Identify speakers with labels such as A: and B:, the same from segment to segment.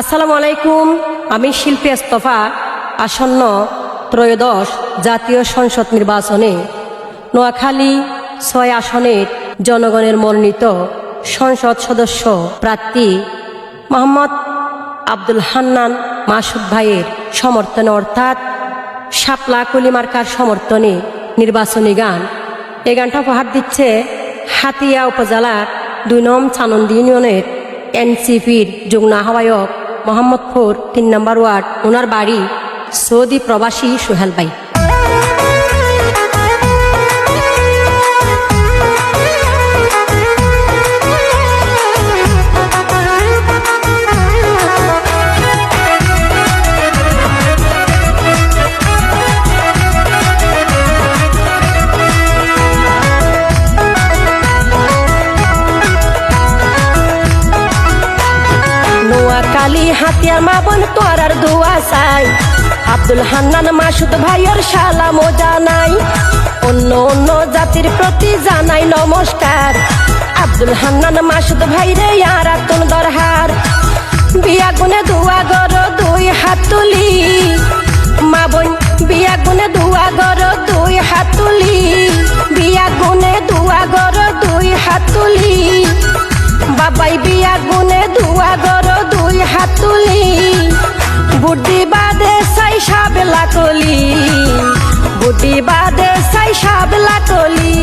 A: আসসালামু আলাইকুম। আমি শিল্পী ইস্তফা আসন্ন ত্রয়োদশ জাতীয় সংসদ নির্বাচনে নোয়াখালী ৬ আসনের জনগণের মনোনীত সংসদ সদস্য প্রার্থী মোহাম্মদ আব্দুল হান্নান মাসুদ ভাইয়ের সমর্থনে অর্থাৎ শাপলা কলি মার্কার সমর্থনে নির্বাচনী গান। এই গানটা উপহার দিচ্ছে হাতিয়া উপজেলার ২ নং চানন্দি ইউনিয়নের এনসিপির যুগ্ম আহ্বায়ক মোহাম্মদপুর ৩ নম্বর ওয়ার্ড, ওনার বাড়ি সৌদি প্রবাসী সোহেল ভাই। নোয়াখালী হাতিয়ার মা বোন তোরার দোয়া চাই, আব্দুল হান্নান মাসুদ ভাইয়ের সালাম জানাই, অন্য অন্য জাতির প্রতি জানাই নমস্কার। আব্দুল হান্নান মাসুদ ভাইরে আর আতুন দরহার, বিয়া গুনে দোয়া গর ২ হাত তুলি, মা বোন বিয়া গুনে দোয়া গর ২ হাত তুলি, বিয়া গুনে দোয়া গর ২ হাত তুলি, বাবাই বিয়া গুনে দোয়া গর ২ হাত তুলি, বুদ্ধি বাদে সাই সাবলা কলি, বুদ্ধি বাদে সাই সাবলা কলি,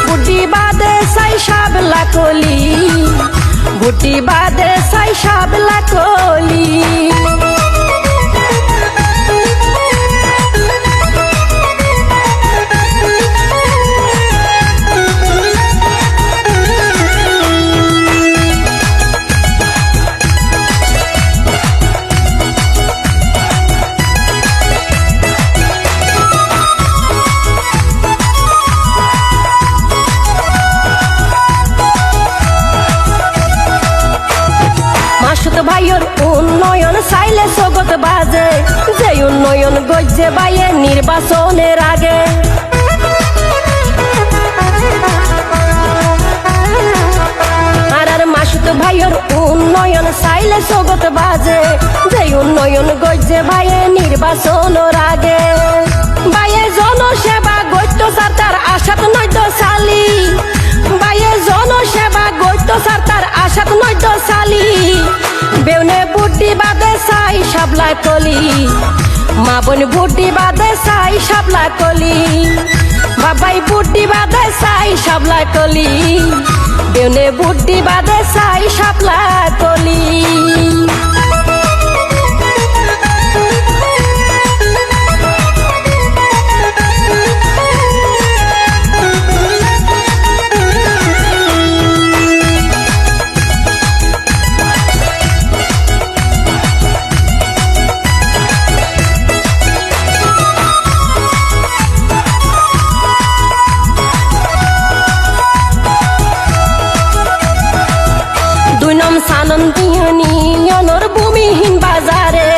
A: বুদ্ধি বাদে সাই সাবলা কলি, বুদ্ধি বাদে সাই সাবলা কলি। মাসুদ ভাইয়ের উন্নয়ন চাইলে জগৎ বাজে, যে উন্নয়ন গজ্জে বাইয়ে নির্বাচনের আগে। আর মাসুদ ভাইয়ের উন্নয়ন চাইলে জগৎ বাজে, যে উন্নয়ন গজ্জে বাইয়ে নির্বাচনের আগে। বাইয়ে জনসেবা গত্য সার তার আশাত নৈদ্য চালি, বাইয়ে জনসেবা গত্য সার তার আশাত নৈদ্য চালি, বেউনে বুদ্ধি বাদে চাই সাবলা কলি, মা বোন বুদ্ধি বাদে চাই সাবলা কলি, বাবাই বুদ্ধি বাদে চাই সাবলা কলি, বেউনে বুদ্ধি বাদে চাই সাবলা কলি। সানন্দিয়নর ভূমিহীন বাজারে,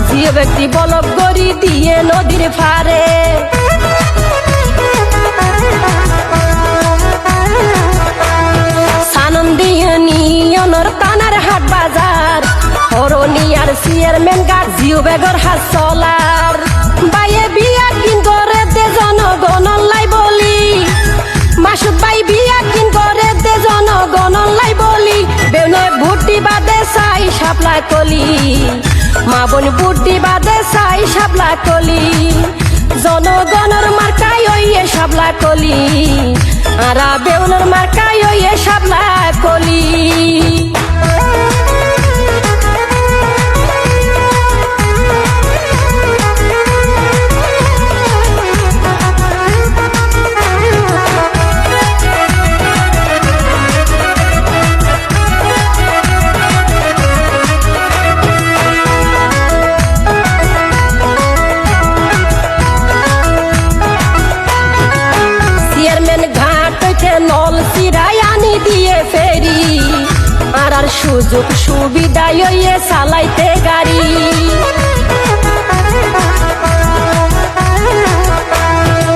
A: যে ব্যক্তি বলক গড়ি দিয়ে নদীর ফারে, সানন্দিয়নর তানার হাট বাজার, হরনিয়ার চেয়ারম্যান গার জিও বেগর হাত চলার, বাইয়ে বিয়া কিন করে দে জনগণ লাই বলি, মাসুদ ভাই বিয়া কিন করে দে জনগণ লাই বলি, বেউনয় বুদ্ধি বাদে চাই সাবলা কলি, মা বোন বুদ্ধি বাদে চাই সাবলা কলি, জনগণের মার্কায় ওইয়ে সাবলা কলি, আর বেউনের মার্কায় ওইয়ে সাবলা কলি। নল সিরাই আনি দিয়ে ফেরি, আর সুযোগ সুবিধায় চালাইতে গাড়ি,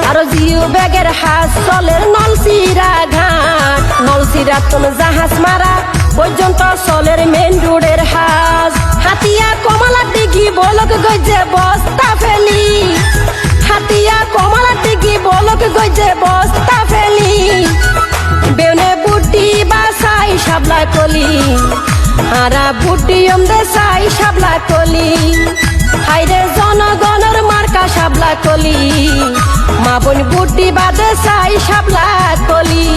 A: আর জিও ব্যাগের হাত চলের নলসিরা ঘাট, নলসিরা তুমি জাহাজ মারা পর্যন্ত চলের মেন রোডের হাট। গইজে বস্তা ফেলি হাতিয়া কমলা টিকি বলক গইজে বস্তা ফেলি বেউনে বুটি বাসাই শাবলা কলি আরা বুটি দে সাই শাবলা কলি হাইরে জনগণের মার্কা শাবলা কলি মা বোন বুটি বাদে সাই শাবলা কলি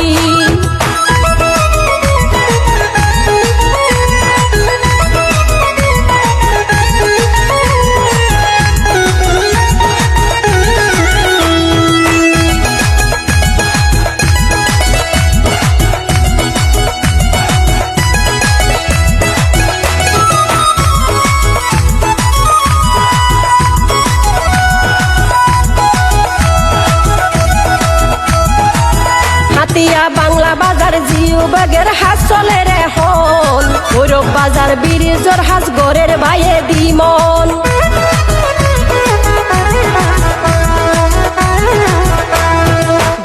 A: হাতিয়া বাংলা বাজার জিও বাগের হাস চলে রে হন ভৈরব বাজার ব্রিজের হাস গড়ের বাইয়ে দিমন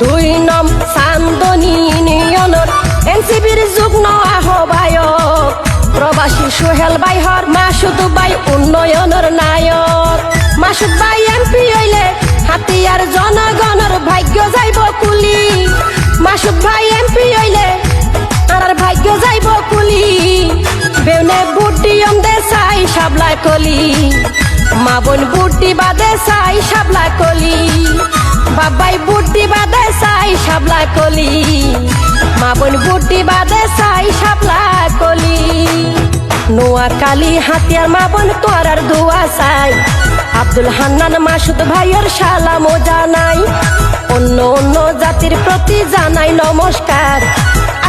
A: দুই নম চান্দনী ইউনিয়নের এনসিপির যুগ্ম আহ্বায়ক প্রবাসী সোহেল বাইহর মাসুদ বাই উন্নয়নের নায়ক মাসুদ বাই এমপি হইলে হাতিয়ার জনগণের ভাগ্য যাইব কুলি মাসুদ ভাই এমপি হইলে আর ভাগ্য যাইব কুলি বেউনে বুটি দে সাই শাবলা কলি মা বোন বুটি বাদে সাই শাবলা কলি বাবাই বুটি বাদে সাই শাবলা কলি মা বোন বুটি বাদে সাই শাবলা কলি নোয়াখালী হাতিয়ার মা বোন তোরার দোয়া চাই আব্দুল হান্নান মাসুদ ভাইয়ের সালাম জানাই অন্য অন্য জাতির প্রতি জানাই নমস্কার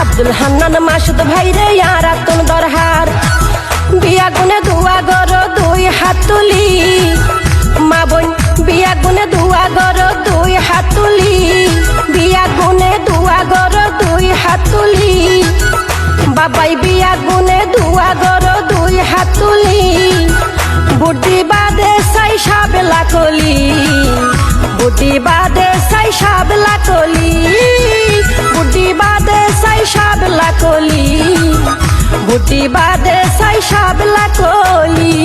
A: আব্দুল হান্নান মাসুদ ভাইরে আর আতুন দরহার বিয়া গুনে ধোয়া গর দুই হাত তুলি মা বোন বিয়া গুনে ধোয়া গর দুই হাত তুলি বিয়া গুনে ধোয়া গর দুই হাত তুলি বাবাই বিয়া গুনে ধোয়া গর দুই হাত তুলি বুদ্ধি বাদে সাই শাবলা কলি বুদ্ধি বাদে সাই শাবলা কলি বুদ্ধি বাদে সাই শাবলা কলি বুদ্ধি বাদে সাই শাবলা কলি